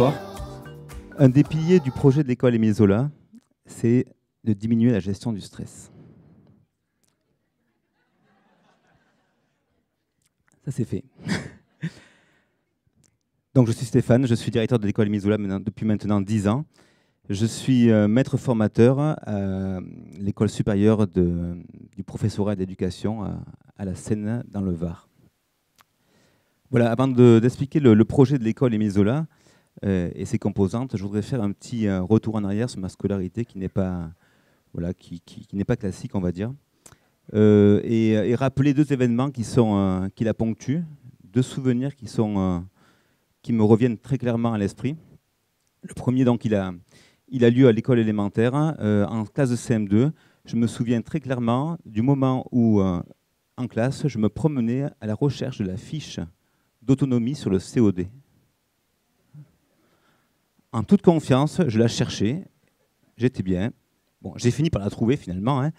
Bonsoir. Un des piliers du projet de l'école Émile Zola, c'est de diminuer la gestion du stress. Ça, c'est fait. Donc, je suis Stéphane, je suis directeur de l'école Émile Zola depuis maintenant 10 ans. Je suis maître formateur à l'école supérieure du professorat d'éducation à la Seine, dans le Var. Voilà, avant d'expliquer le projet de l'école Émile Zola et ses composantes, je voudrais faire un petit retour en arrière sur ma scolarité qui n'est pas, voilà, qui n'est pas classique, on va dire, et rappeler deux événements qui la ponctuent, deux souvenirs qui me reviennent très clairement à l'esprit. Le premier, donc, il a lieu à l'école élémentaire, en classe de CM2. Je me souviens très clairement du moment où, en classe, je me promenais à la recherche de la fiche d'autonomie sur le COD. En toute confiance, je la cherchais, j'étais bien. Bon, j'ai fini par la trouver finalement, hein.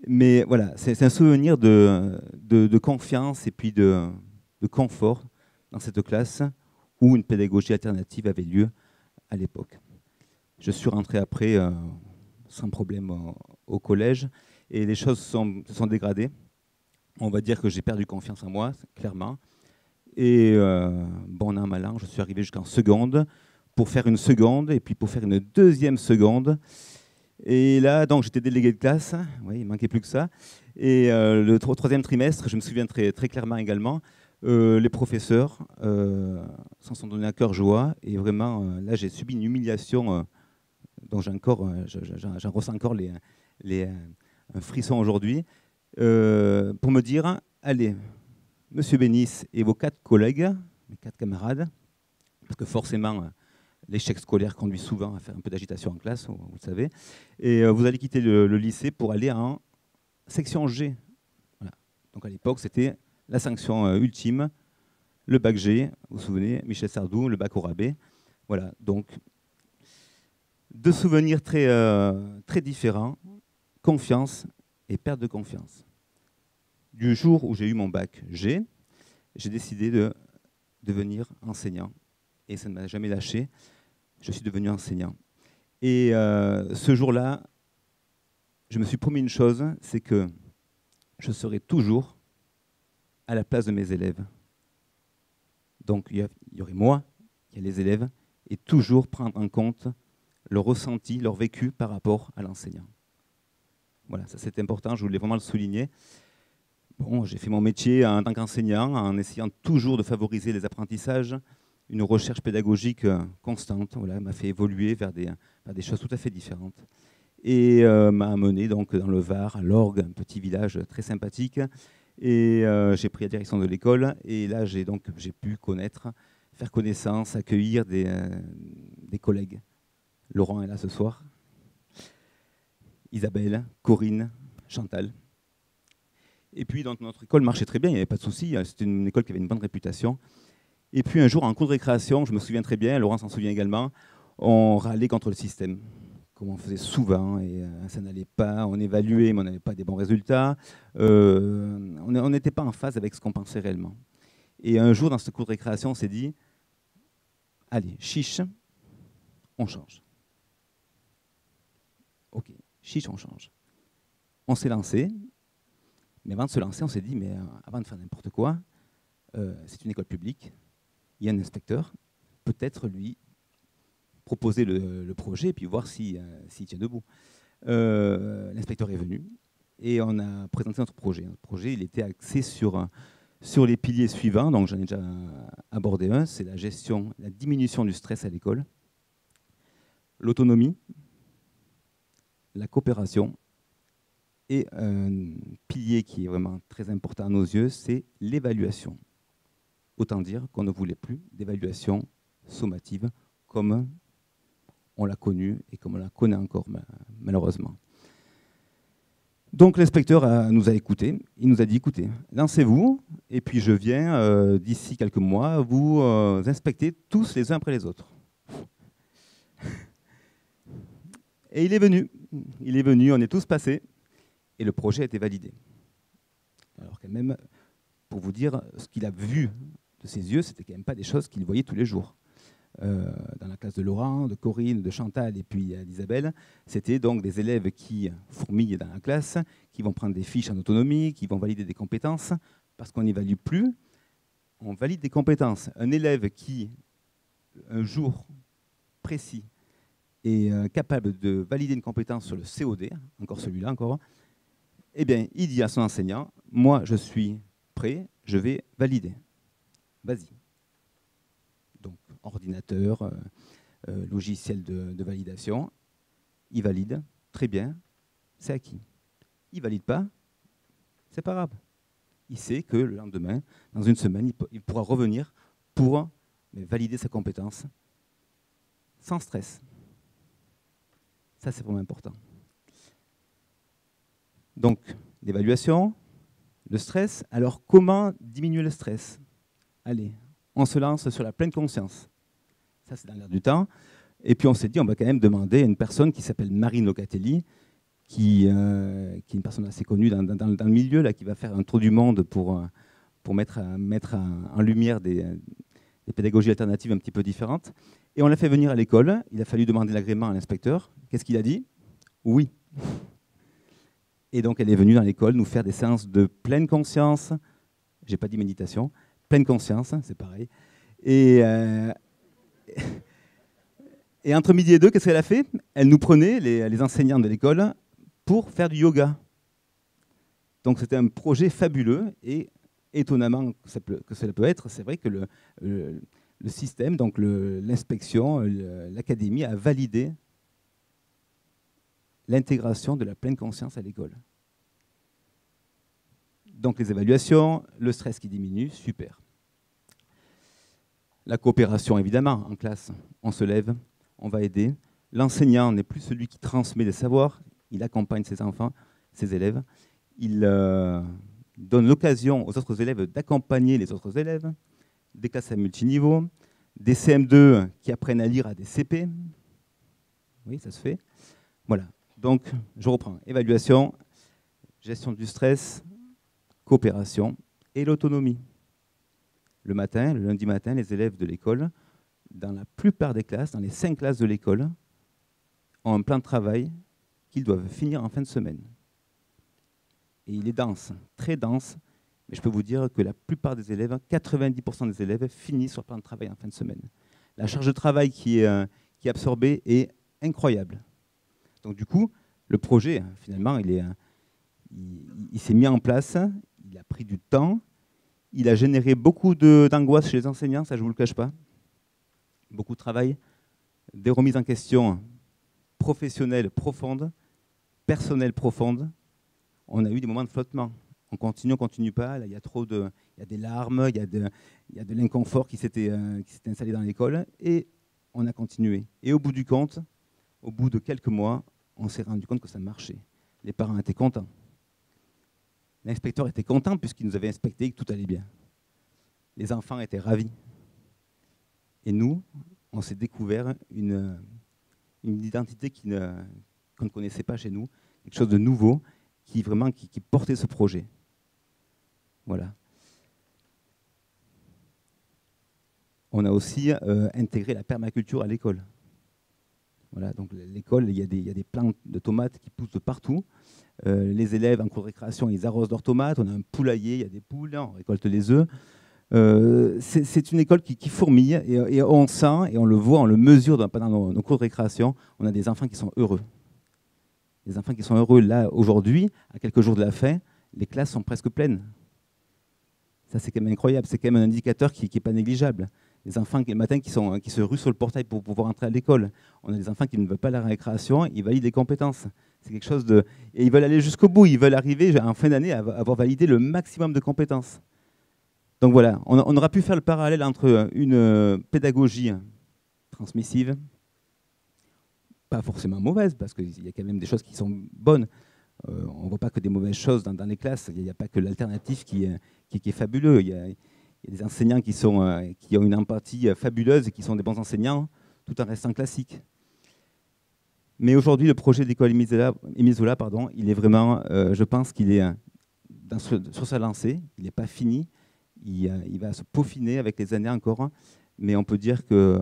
Mais voilà, c'est un souvenir de confiance et puis de confort dans cette classe où une pédagogie alternative avait lieu à l'époque. Je suis rentré après sans problème au collège et les choses se sont dégradées. On va dire que j'ai perdu confiance en moi, clairement. Et bon an, mal an, je suis arrivé jusqu'en seconde pour faire une seconde et puis pour faire une deuxième seconde. Et là, donc, j'étais délégué de classe, oui, il ne manquait plus que ça. Et le troisième trimestre, je me souviens très, très clairement également, les professeurs s'en sont donnés à cœur joie. Et vraiment, là, j'ai subi une humiliation dont j'en ressens encore un frisson aujourd'hui, pour me dire, allez, Monsieur Bénis et vos 4 collègues, mes 4 camarades, parce que forcément, l'échec scolaire conduit souvent à faire un peu d'agitation en classe, vous le savez, et vous allez quitter le lycée pour aller en section G. Voilà. Donc à l'époque, c'était la sanction ultime, le bac G, vous vous souvenez, Michel Sardou, le bac au rabais. Voilà, donc deux souvenirs très, très différents, confiance et perte de confiance. Du jour où j'ai eu mon bac G, j'ai décidé de devenir enseignant. Et ça ne m'a jamais lâché. Je suis devenu enseignant. Et ce jour-là, je me suis promis une chose, c'est que je serai toujours à la place de mes élèves. Donc il y aurait moi, il y a les élèves, et toujours prendre en compte leur ressenti, leur vécu par rapport à l'enseignant. Voilà, ça c'est important, je voulais vraiment le souligner. Bon, j'ai fait mon métier en tant qu'enseignant, en essayant toujours de favoriser les apprentissages, une recherche pédagogique constante, voilà, m'a fait évoluer vers des choses tout à fait différentes. Et m'a amené donc dans le Var, à Lorgues, un petit village très sympathique. Et j'ai pris la direction de l'école. Et là, j'ai pu connaître, faire connaissance, accueillir des collègues. Laurent est là ce soir. Isabelle, Corinne, Chantal. Et puis, donc, notre école marchait très bien, il n'y avait pas de souci. C'était une école qui avait une bonne réputation. Et puis, un jour, en cours de récréation, je me souviens très bien, Laurent s'en souvient également, on râlait contre le système, comme on faisait souvent, et ça n'allait pas. On évaluait, mais on n'avait pas des bons résultats. On n'était pas en phase avec ce qu'on pensait réellement. Et un jour, dans ce cours de récréation, on s'est dit, allez, chiche, on change. Ok, chiche, on change. On s'est lancé. Mais avant de se lancer, on s'est dit, mais avant de faire n'importe quoi, c'est une école publique, il y a un inspecteur, peut-être lui proposer le projet et puis voir s'il tient debout. L'inspecteur est venu et on a présenté notre projet. Notre projet, il était axé sur les piliers suivants, donc j'en ai déjà abordé un, c'est la diminution du stress à l'école, l'autonomie, la coopération, et un pilier qui est vraiment très important à nos yeux, c'est l'évaluation. Autant dire qu'on ne voulait plus d'évaluation sommative comme on l'a connue et comme on la connaît encore, malheureusement. Donc l'inspecteur nous a écoutés. Il nous a dit, écoutez, lancez-vous, et puis je viens, d'ici quelques mois, vous inspecter tous les uns après les autres. Et il est venu, on est tous passés. Et le projet a été validé. Alors quand même, pour vous dire, ce qu'il a vu de ses yeux, c'était quand même pas des choses qu'il voyait tous les jours. dans la classe de Laurent, de Corinne, de Chantal et puis d'Isabelle, c'était donc des élèves qui fourmillent dans la classe, qui vont prendre des fiches en autonomie, qui vont valider des compétences, parce qu'on n'évalue plus, on valide des compétences. Un élève qui, un jour précis, est capable de valider une compétence sur le COD, encore celui-là encore, eh bien, il dit à son enseignant, moi je suis prêt, je vais valider. Vas-y. Donc, ordinateur, logiciel de validation, il valide, très bien, c'est acquis. Il ne valide pas, c'est pas grave. Il sait que le lendemain, dans une semaine, il pourra revenir pour valider sa compétence sans stress. Ça, c'est vraiment important. Donc, l'évaluation, le stress. Alors, comment diminuer le stress? Allez, on se lance sur la pleine conscience. Ça, c'est dans l'air du temps. Et puis, on s'est dit, on va quand même demander à une personne qui s'appelle Marine Locatelli, qui est une personne assez connue dans le milieu, là, qui va faire un tour du monde pour mettre en lumière des pédagogies alternatives un petit peu différentes. Et on l'a fait venir à l'école. Il a fallu demander l'agrément à l'inspecteur. Qu'est-ce qu'il a dit? Oui. Et donc, elle est venue dans l'école nous faire des séances de pleine conscience. Je n'ai pas dit méditation. Pleine conscience, c'est pareil. Et entre midi et deux, qu'est-ce qu'elle a fait? Elle nous prenait, les enseignants de l'école, pour faire du yoga. Donc, c'était un projet fabuleux et étonnamment que cela peut être, c'est vrai que le système, donc l'inspection, l'académie a validé l'intégration de la pleine conscience à l'école. Donc les évaluations, le stress qui diminue, super. La coopération, évidemment, en classe, on se lève, on va aider. L'enseignant n'est plus celui qui transmet des savoirs, il accompagne ses enfants, ses élèves. Il donne l'occasion aux autres élèves d'accompagner les autres élèves, des classes à multiniveau, des CM2 qui apprennent à lire à des CP. Oui, ça se fait. Voilà. Donc, je reprends. Évaluation, gestion du stress, coopération et l'autonomie. Le matin, le lundi matin, les élèves de l'école, dans la plupart des classes, dans les 5 classes de l'école, ont un plan de travail qu'ils doivent finir en fin de semaine. Et il est dense, très dense, mais je peux vous dire que la plupart des élèves, 90% des élèves, finissent leur plan de travail en fin de semaine. La charge de travail qui est absorbée est incroyable. Donc du coup, le projet, finalement, il s'est mis en place, il a pris du temps, il a généré beaucoup d'angoisse chez les enseignants, ça je ne vous le cache pas. Beaucoup de travail, des remises en question professionnelles profondes, personnelles profondes. On a eu des moments de flottement. On continue pas, là, il y a des larmes, il y a de l'inconfort qui s'était installé dans l'école, et on a continué. Et au bout du compte, au bout de quelques mois, on s'est rendu compte que ça marchait. Les parents étaient contents. L'inspecteur était content puisqu'il nous avait inspecté et que tout allait bien. Les enfants étaient ravis. Et nous, on s'est découvert une identité qu'on ne connaissait pas chez nous, quelque chose de nouveau qui portait ce projet. Voilà. On a aussi intégré la permaculture à l'école. Voilà, donc l'école, il y a des plantes de tomates qui poussent de partout. Les élèves en cours de récréation, ils arrosent leurs tomates. On a un poulailler, il y a des poules, on récolte les œufs. C'est une école qui fourmille et on sent, et on le voit, on le mesure pendant nos cours de récréation. On a des enfants qui sont heureux. Les enfants qui sont heureux, là, aujourd'hui, à quelques jours de la fin, les classes sont presque pleines. Ça, c'est quand même incroyable. C'est quand même un indicateur qui n'est pas négligeable. Les enfants le matin qui se ruent sur le portail pour pouvoir entrer à l'école. On a des enfants qui ne veulent pas la récréation, ils valident des compétences. C'est quelque chose de... Et ils veulent aller jusqu'au bout, ils veulent arriver en fin d'année à avoir validé le maximum de compétences. Donc voilà, on aura pu faire le parallèle entre une pédagogie transmissive, pas forcément mauvaise, parce qu'il y a quand même des choses qui sont bonnes. On ne voit pas que des mauvaises choses dans les classes, il n'y a pas que l'alternative qui est fabuleux. Il y a des enseignants qui ont une empathie fabuleuse et qui sont des bons enseignants, tout en restant classiques. Mais aujourd'hui, le projet d'école Émile Zola, il est vraiment, je pense qu'il est sur sa lancée, il n'est pas fini, il va se peaufiner avec les années encore, mais on peut dire que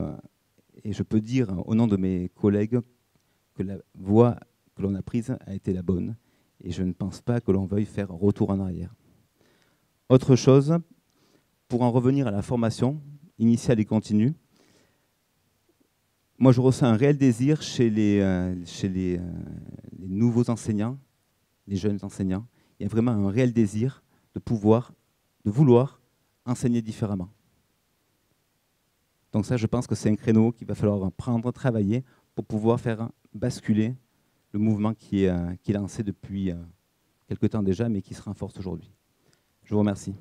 Et je peux dire au nom de mes collègues que la voie que l'on a prise a été la bonne. Et je ne pense pas que l'on veuille faire retour en arrière. Autre chose, pour en revenir à la formation initiale et continue, moi je ressens un réel désir chez les nouveaux enseignants, les jeunes enseignants. Il y a vraiment un réel désir de vouloir enseigner différemment. Donc ça, je pense que c'est un créneau qu'il va falloir prendre, travailler pour pouvoir faire basculer le mouvement qui est lancé depuis quelque temps déjà, mais qui se renforce aujourd'hui. Je vous remercie.